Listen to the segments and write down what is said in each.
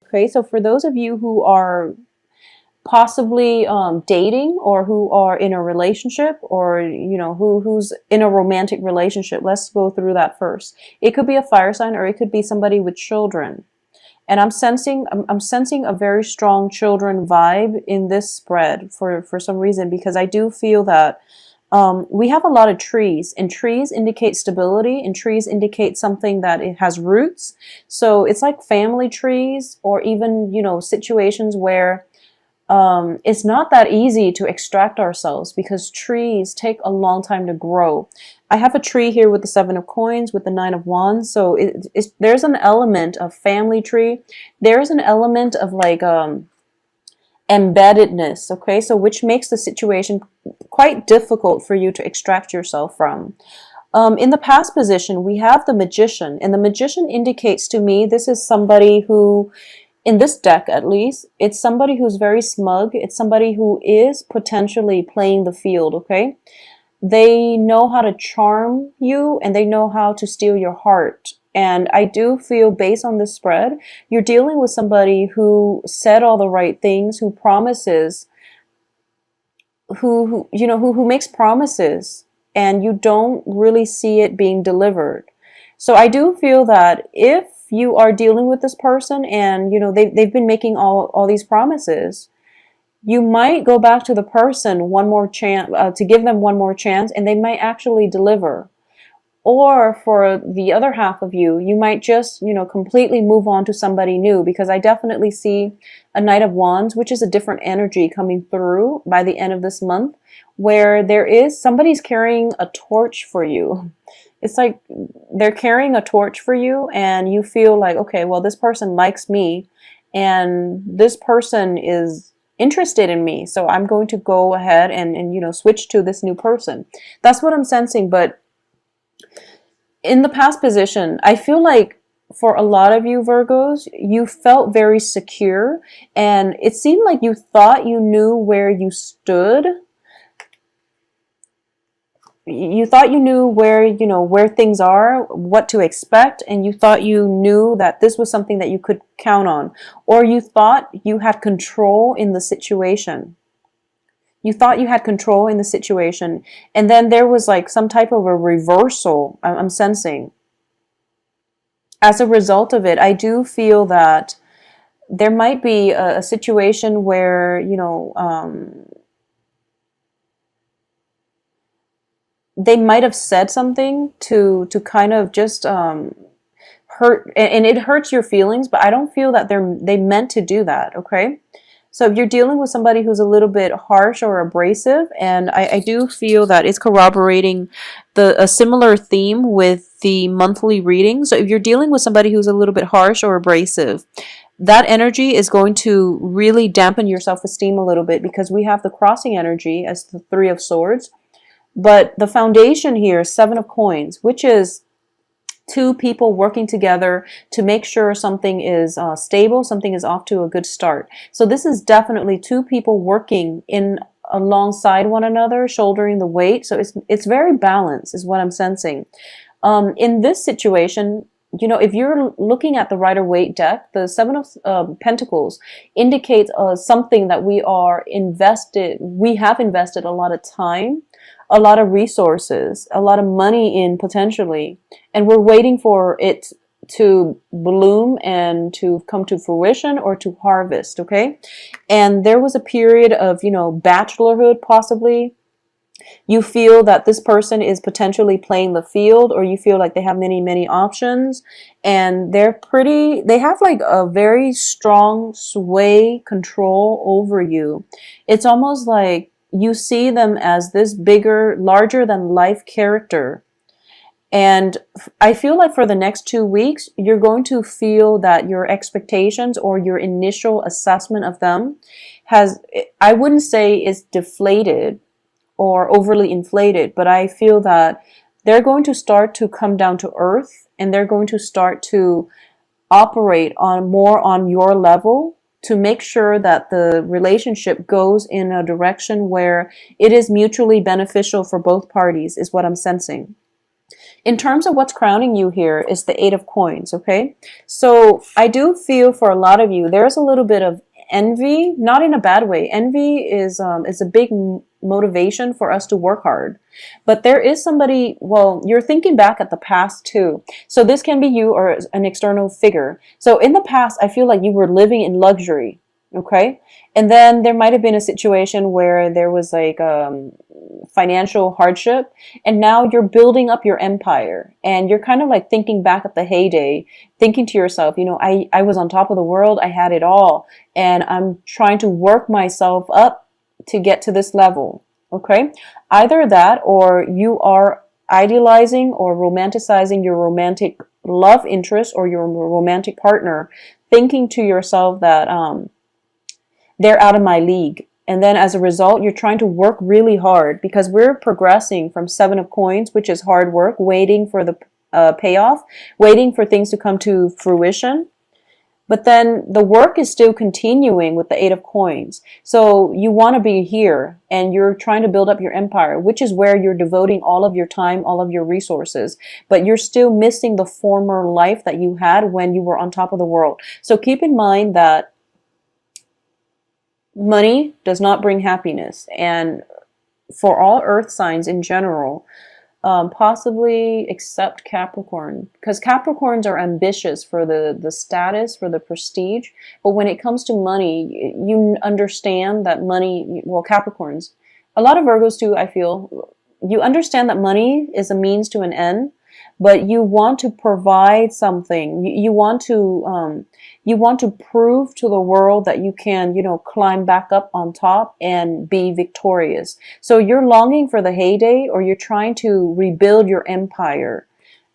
Okay, so for those of you who are possibly dating, or who are in a relationship, or who's in a romantic relationship, let's go through that first. It could be a fire sign, or it could be somebody with children. And I'm sensing a very strong children vibe in this spread for some reason, because I do feel that we have a lot of trees, and trees indicate stability, and trees indicate something that it has roots. So it's like family trees, or even, situations where it's not that easy to extract ourselves, because trees take a long time to grow. I have a tree here with the 7 of coins, with the 9 of wands. So there's an element of family tree. There's an element of like embeddedness. Okay, so which makes the situation quite difficult for you to extract yourself from. In the past position, we have the magician, and the magician indicates to me this is somebody who, in this deck at least, it's somebody who's very smug. It's somebody who is potentially playing the field, okay? They know how to charm you, and they know how to steal your heart. And I do feel, based on this spread, you're dealing with somebody who said all the right things, who promises, who makes promises, and you don't really see it being delivered. So I do feel that if you are dealing with this person, and they've been making all these promises, you might go back to the person one more chance, to give them one more chance, and they might actually deliver. Or for the other half of you, you might just, completely move on to somebody new, because I definitely see a Knight of Wands, which is a different energy coming through by the end of this month, where somebody's carrying a torch for you. It's like they're carrying a torch for you, and you feel like, okay, well, this person likes me, and this person is interested in me, so I'm going to go ahead and switch to this new person. That's what I'm sensing. But in the past position, I feel like for a lot of you Virgos, you felt very secure, and it seemed like you thought you knew where you stood. You thought you knew where things are, what to expect, and you thought you knew that this was something that you could count on, or you thought you had control in the situation. You thought you had control in the situation, and then there was like some type of a reversal, I'm sensing. As a result of it, I do feel that there might be a situation where, they might have said something to kind of just hurt, and it hurts your feelings, but I don't feel that they meant to do that, okay? So if you're dealing with somebody who's a little bit harsh or abrasive, and I do feel that it's corroborating a similar theme with the monthly reading. So if you're dealing with somebody who's a little bit harsh or abrasive, that energy is going to really dampen your self-esteem a little bit, because we have the crossing energy as the 3 of swords. But the foundation here is 7 of coins, which is two people working together to make sure something is stable, something is off to a good start. So this is definitely two people working alongside one another, shouldering the weight. So it's very balanced, is what I'm sensing. In this situation, if you're looking at the Rider-Waite deck, the 7 of Pentacles indicates something that we have invested a lot of time, a lot of resources, a lot of money in, potentially, and we're waiting for it to bloom and to come to fruition, or to harvest, okay? And there was a period of, bachelorhood, possibly. You feel that this person is potentially playing the field, or you feel like they have many, many options, and they have like a very strong sway control over you. It's almost like you see them as this bigger, larger than life character. And I feel like for the next 2 weeks, you're going to feel that your expectations, or your initial assessment of them, I wouldn't say is deflated or overly inflated, but I feel that they're going to start to come down to earth, and they're going to start to operate more on your level, to make sure that the relationship goes in a direction where it is mutually beneficial for both parties, is what I'm sensing. In terms of what's crowning you here is the Eight of Coins, okay? So I do feel for a lot of you, there's a little bit of envy, not in a bad way. Envy is a big motivation for us to work hard. But there is somebody, well, you're thinking back at the past too. So this can be you or an external figure. So in the past, I feel like you were living in luxury, okay? And then there might have been a situation where there was like financial hardship, and now you're building up your empire, and you're kind of like thinking back at the heyday, thinking to yourself, you know, I was on top of the world, I had it all, and I'm trying to work myself up to get to this level, okay? Either that, or you are idealizing or romanticizing your romantic love interest or your romantic partner, thinking to yourself that they're out of my league. And then as a result, you're trying to work really hard, because we're progressing from Seven of Coins, which is hard work, waiting for the payoff, waiting for things to come to fruition. But then the work is still continuing with the Eight of Coins. So you want to be here and you're trying to build up your empire, which is where you're devoting all of your time, all of your resources. But you're still missing the former life that you had when you were on top of the world. So keep in mind that money does not bring happiness. And for all earth signs in general, possibly except Capricorn, because Capricorns are ambitious for the status, for the prestige. But when it comes to money, you understand that money, well, Capricorns, a lot of Virgos too, I feel, you understand that money is a means to an end, but you want to provide something. You want to prove to the world that you can, you know, climb back up on top and be victorious. So you're longing for the heyday, or you're trying to rebuild your empire,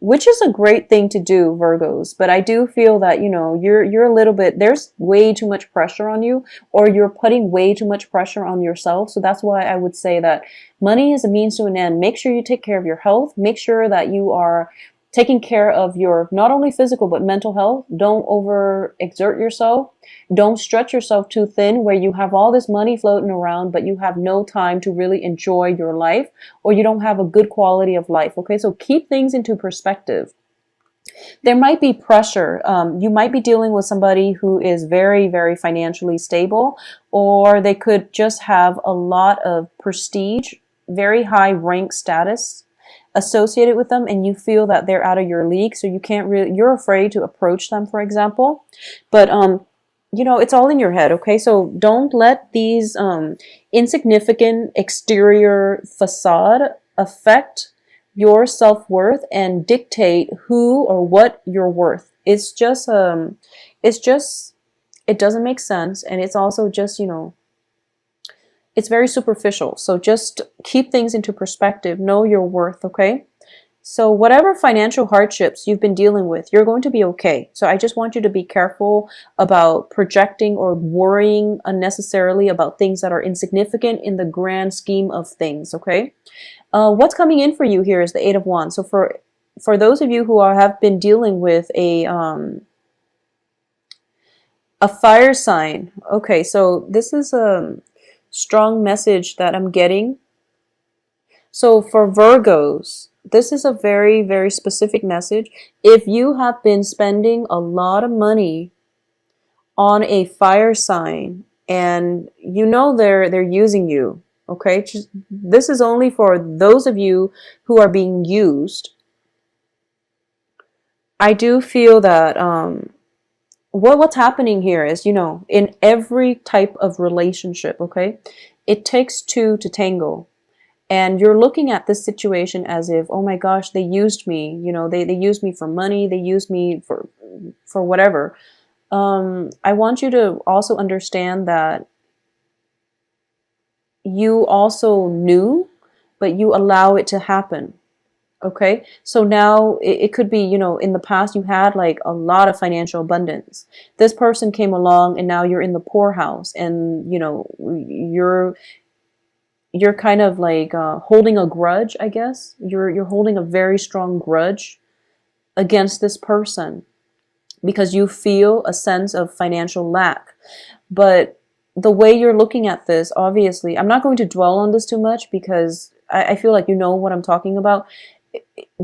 which is a great thing to do, Virgos. But I do feel that, you know, you're a little bit, there's way too much pressure on you, or you're putting way too much pressure on yourself. So that's why I would say that money is a means to an end. Make sure you take care of your health. Make sure that you are taking care of your not only physical but mental health. Don't overexert yourself. Don't stretch yourself too thin where you have all this money floating around but you have no time to really enjoy your life, or you don't have a good quality of life. Okay, so keep things into perspective. There might be pressure. You might be dealing with somebody who is very, very financially stable, or they could just have a lot of prestige, very high rank status associated with them, and you feel that they're out of your league, so you can't really, you're afraid to approach them, for example. But you know, it's all in your head, okay? So don't let these insignificant exterior facade affect your self-worth and dictate who or what you're worth. It's just it doesn't make sense, and it's also just, you know, it's very superficial. So just keep things into perspective. Know your worth, okay? So whatever financial hardships you've been dealing with, you're going to be okay. So I just want you to be careful about projecting or worrying unnecessarily about things that are insignificant in the grand scheme of things, okay? What's coming in for you here is the Eight of Wands. So for those of you who have been dealing with a fire sign, okay, so this is a strong message that I'm getting. So for Virgos, this is a very, very specific message. If you have been spending a lot of money on a fire sign and you know they're using you, okay? This is only for those of you who are being used. I do feel that what's happening here is, you know, in every type of relationship, okay, it takes two to tango. And you're looking at this situation as if, oh my gosh, they used me, you know, they used me for money, they used me for whatever. I want you to also understand that you also knew, but you allow it to happen. Okay, so now it could be, you know, in the past you had like a lot of financial abundance. This person came along and now you're in the poorhouse, and you know, you're kind of like holding a grudge, I guess. You're holding a very strong grudge against this person because you feel a sense of financial lack. But the way you're looking at this, obviously, I'm not going to dwell on this too much because I feel like you know what I'm talking about.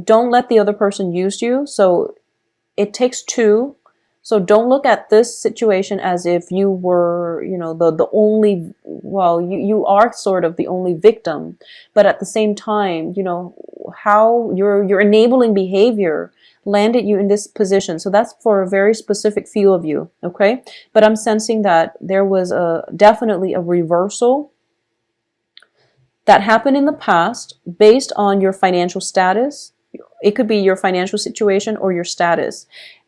don't let the other person use you. So it takes two. So don't look at this situation as if you were, you know, the only, well, you are sort of the only victim, but at the same time, you know, how your enabling behavior landed you in this position. So that's for a very specific few of you, okay? But I'm sensing that there was definitely a reversal that happened in the past based on your financial status. It could be your financial situation or your status.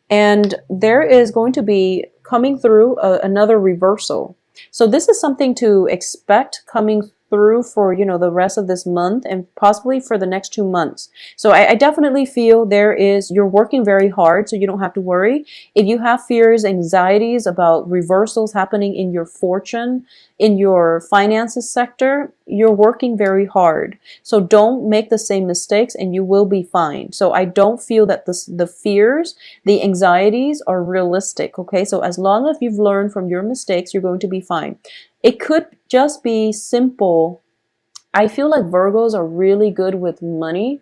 And there is going to be coming through another reversal. So this is something to expect coming through for, you know, the rest of this month and possibly for the next 2 months. So I definitely feel you're working very hard, so you don't have to worry. If you have fears, anxieties about reversals happening in your fortune, in your finances sector, you're working very hard. So don't make the same mistakes and you will be fine. So I don't feel that the fears, the anxieties are realistic. Okay. So as long as you've learned from your mistakes, you're going to be fine. It could just be simple. I feel like Virgos are really good with money.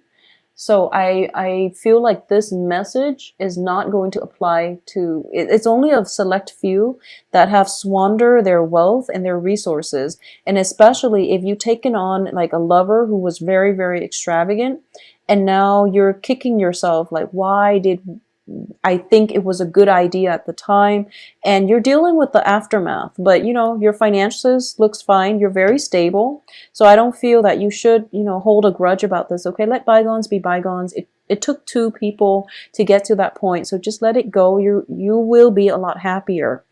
So I feel like this message is not going to apply to, it's only a select few that have squandered their wealth and their resources. And especially if you've taken on like a lover who was very, very extravagant, and now you're kicking yourself like, why did I think it was a good idea at the time, and you're dealing with the aftermath. But you know, your finances looks fine. You're very stable. So I don't feel that you should, you know, hold a grudge about this. Okay, let bygones be bygones. It took two people to get to that point. So just let it go. You will be a lot happier.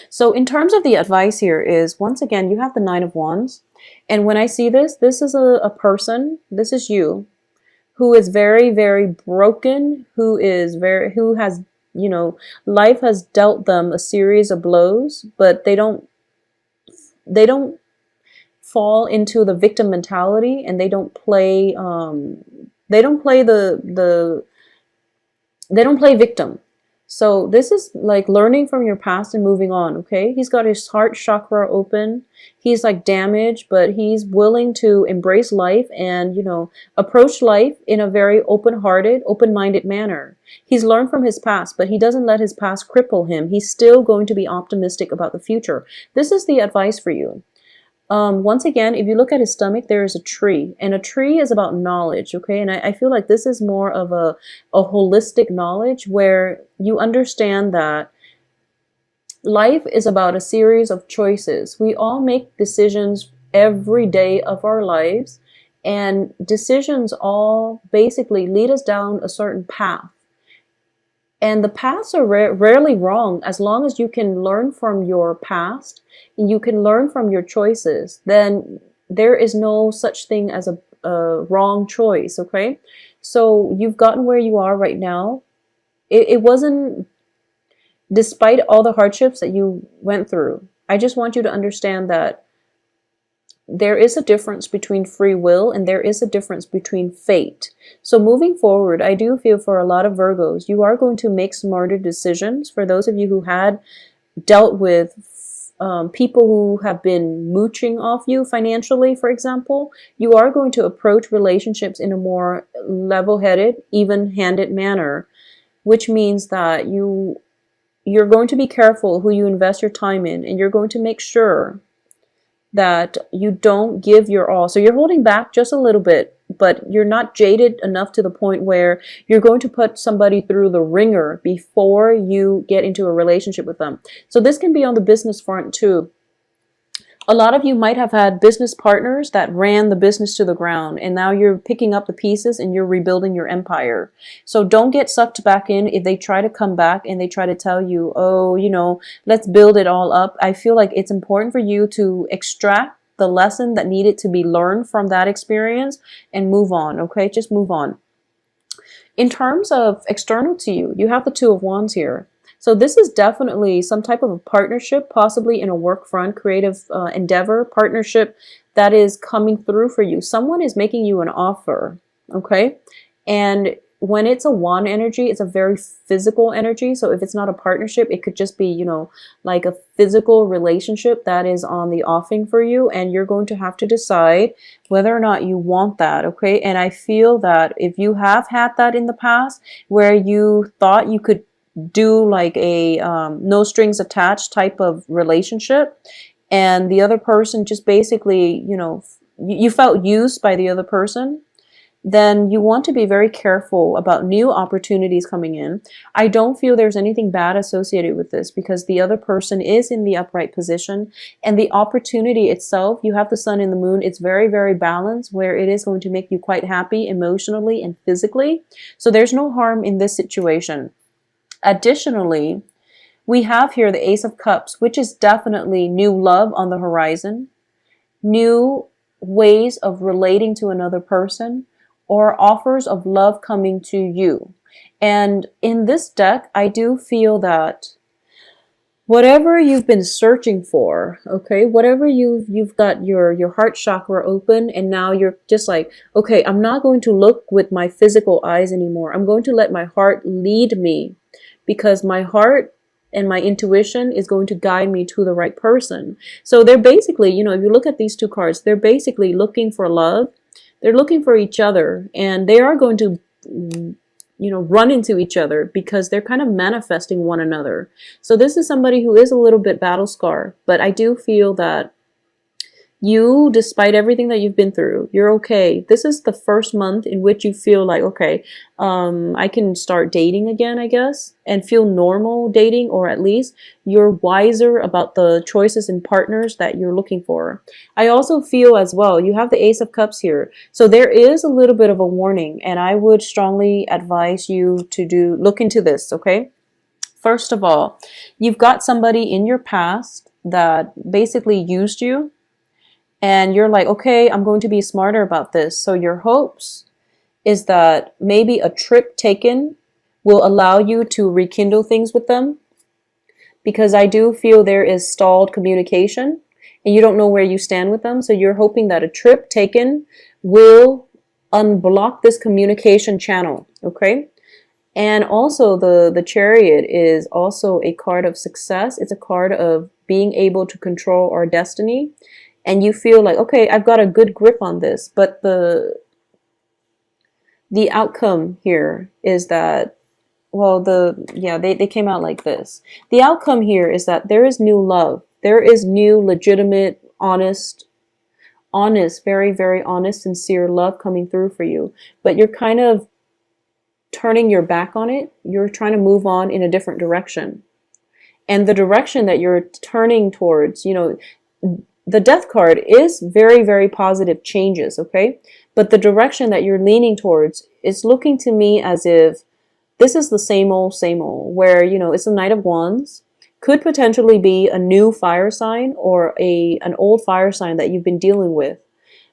So in terms of the advice here is, once again, you have the Nine of Wands. And when I see this, this is a person, this is you, who is very, very broken, who has, you know, life has dealt them a series of blows, but they don't fall into the victim mentality, and they don't play victim. So this is like learning from your past and moving on, okay? He's got his heart chakra open. He's like damaged, but he's willing to embrace life and, you know, approach life in a very open-hearted, open-minded manner. He's learned from his past, but he doesn't let his past cripple him. He's still going to be optimistic about the future. This is the advice for you. Once again, if you look at his stomach, there is a tree, and a tree is about knowledge, okay? And I feel like this is more of a holistic knowledge where you understand that life is about a series of choices. We all make decisions every day of our lives, and decisions all basically lead us down a certain path. And the paths are rarely wrong as long as you can learn from your past and you can learn from your choices. Then there is no such thing as a wrong choice, okay? So you've gotten where you are right now. It wasn't, despite all the hardships that you went through. I just want you to understand that there is a difference between free will and there is a difference between fate. So moving forward, I do feel for a lot of Virgos, you are going to make smarter decisions. For those of you who had dealt with people who have been mooching off you financially, for example, you are going to approach relationships in a more level-headed, even-handed manner, which means that you're going to be careful who you invest your time in, and you're going to make sure that you don't give your all. So you're holding back just a little bit, but you're not jaded enough to the point where you're going to put somebody through the ringer before you get into a relationship with them. So this can be on the business front too. A lot of you might have had business partners that ran the business to the ground, and now you're picking up the pieces and you're rebuilding your empire. So don't get sucked back in if they try to come back and they try to tell you, oh, you know, let's build it all up. I feel like it's important for you to extract the lesson that needed to be learned from that experience and move on, okay? Just move on. In terms of external to you, you have the Two of Wands here. So this is definitely some type of a partnership, possibly in a work front, creative endeavor, partnership that is coming through for you. Someone is making you an offer, okay? And when it's a wand energy, it's a very physical energy. So if it's not a partnership, it could just be, you know, like a physical relationship that is on the offing for you. And you're going to have to decide whether or not you want that. Okay. And I feel that if you have had that in the past where you thought you could do like a no strings attached type of relationship, and the other person just basically, you know, you felt used by the other person, then you want to be very careful about new opportunities coming in. I don't feel there's anything bad associated with this because the other person is in the upright position, and the opportunity itself, you have the sun and the moon, it's very, very balanced where it is going to make you quite happy emotionally and physically. So there's no harm in this situation. Additionally, we have here the Ace of Cups, which is definitely new love on the horizon, new ways of relating to another person, or offers of love coming to you. And in this deck, I do feel that whatever you've been searching for, okay, whatever you've got your heart chakra open, and now you're just like, okay, I'm not going to look with my physical eyes anymore. I'm going to let my heart lead me, because my heart and my intuition is going to guide me to the right person. So they're basically, you know, if you look at these two cards, they're basically looking for love. They're looking for each other, and they are going to, you know, run into each other because they're kind of manifesting one another. So this is somebody who is a little bit battle scarred, but I do feel that you, despite everything that you've been through, you're okay. This is the first month in which you feel like, okay, I can start dating again, I guess, and feel normal dating, or at least you're wiser about the choices and partners that you're looking for. I also feel as well, you have the Ace of Cups here. So there is a little bit of a warning, and I would strongly advise you to look into this, okay? First of all, you've got somebody in your past that basically used you, and you're like, okay, I'm going to be smarter about this. So your hopes is that maybe a trip taken will allow you to rekindle things with them, because I do feel there is stalled communication and you don't know where you stand with them. So you're hoping that a trip taken will unblock this communication channel, okay? And also the Chariot is also a card of success. It's a card of being able to control our destiny. And you feel like, okay, I've got a good grip on this, but the outcome here is that, well, they came out like this. The outcome here is that there is new love. There is new, legitimate, honest, very, very honest, sincere love coming through for you. But you're kind of turning your back on it. You're trying to move on in a different direction. And the direction that you're turning towards, you know, the Death card is very, very positive changes, okay? But the direction that you're leaning towards is looking to me as if this is the same old, where, you know, it's the Knight of Wands. Could potentially be a new fire sign or an old fire sign that you've been dealing with.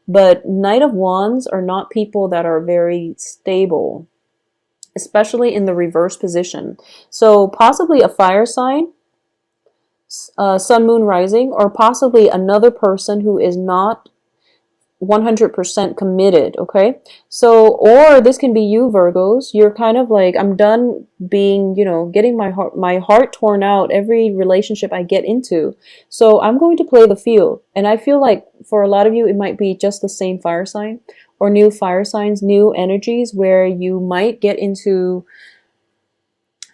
But Knight of Wands are not people that are very stable, especially in the reverse position. So possibly a fire sign, sun, moon, rising, or possibly another person who is not 100% committed, okay? So, or this can be you, Virgos. You're kind of like, I'm done being, you know, getting my heart torn out every relationship I get into. So I'm going to play the field. And I feel like for a lot of you, it might be just the same fire sign or new fire signs, new energies where you might get into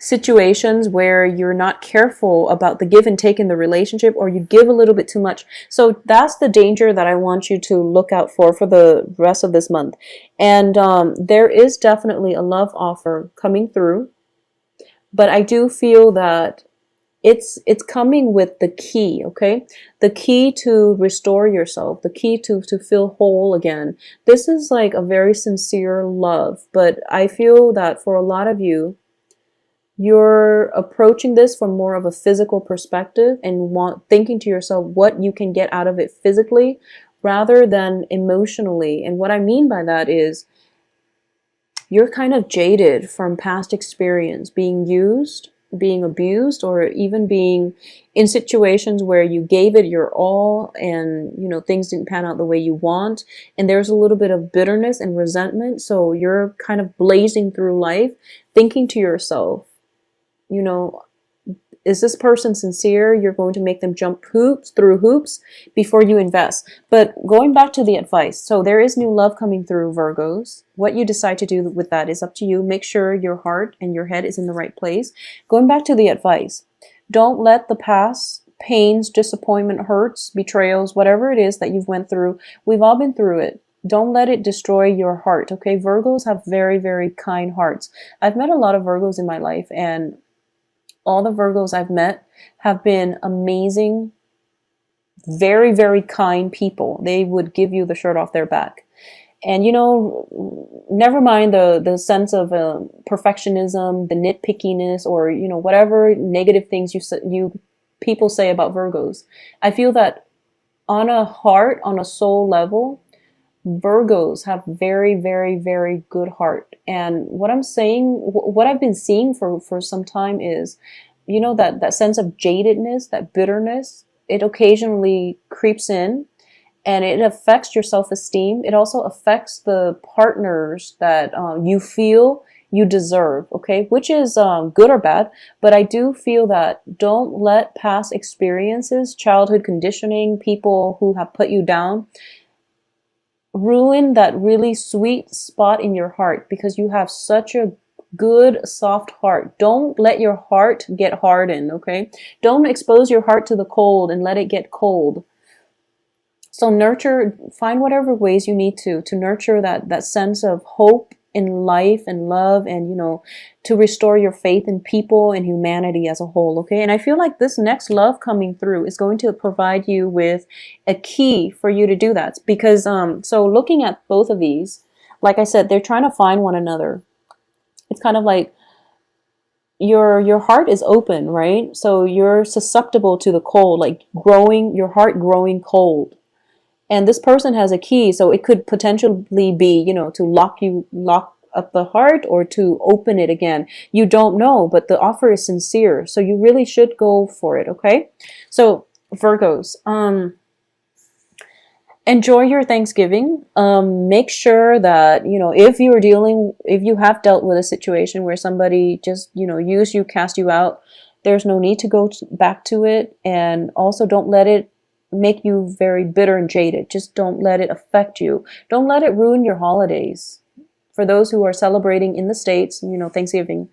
situations where you're not careful about the give and take in the relationship, or you give a little bit too much. So that's the danger that I want you to look out for the rest of this month. And there is definitely a love offer coming through, but I do feel that it's coming with the key, okay? The key to restore yourself, the key to feel whole again. This is like a very sincere love, but I feel that for a lot of you, you're approaching this from more of a physical perspective and thinking to yourself what you can get out of it physically rather than emotionally. And what I mean by that is you're kind of jaded from past experience, being used, being abused, or even being in situations where you gave it your all and things didn't pan out the way you want, and there's a little bit of bitterness and resentment. So you're kind of blazing through life thinking to yourself, you know is this person sincere? You're going to make them jump through hoops before you invest. But going back to the advice, so there is new love coming through, Virgos. What you decide to do with that is up to you. Make sure your heart and your head is in the right place. Going back to the advice, don't let the past pains, disappointment, hurts, betrayals, whatever it is that you've went through, we've all been through it. Don't let it destroy your heart, okay? Virgos have very, very kind hearts. I've met a lot of Virgos in my life, and all the Virgos I've met have been amazing, very, very kind people. They would give you the shirt off their back. And never mind the sense of perfectionism, the nitpickiness, or whatever negative things you people say about Virgos. I feel that on a soul level, Virgos have very, very, very good heart. And what I've been seeing for some time is, that sense of jadedness, that bitterness, it occasionally creeps in, and it affects your self-esteem. It also affects the partners that you feel you deserve, okay? Which is good or bad, but I do feel that don't let past experiences, childhood conditioning, people who have put you down, ruin that really sweet spot in your heart, because you have such a good soft heart. Don't let your heart get hardened, okay? Don't expose your heart to the cold and let it get cold. So find whatever ways you need to nurture that sense of hope in life and love, and to restore your faith in people and humanity as a whole, okay? And I feel like this next love coming through is going to provide you with a key for you to do that, because so looking at both of these, like I said, they're trying to find one another. It's kind of like your heart is open, right? So you're susceptible to the cold, like your heart growing cold. And this person has a key, so it could potentially be, to lock up the heart, or to open it again. You don't know, but the offer is sincere, so you really should go for it, okay? So Virgos, enjoy your Thanksgiving. Make sure that, if you have dealt with a situation where somebody just, used you, cast you out, there's no need to go back to it. And also don't let it make you very bitter and jaded. Just don't let it affect you. Don't let it ruin your holidays. For those who are celebrating in the States, Thanksgiving,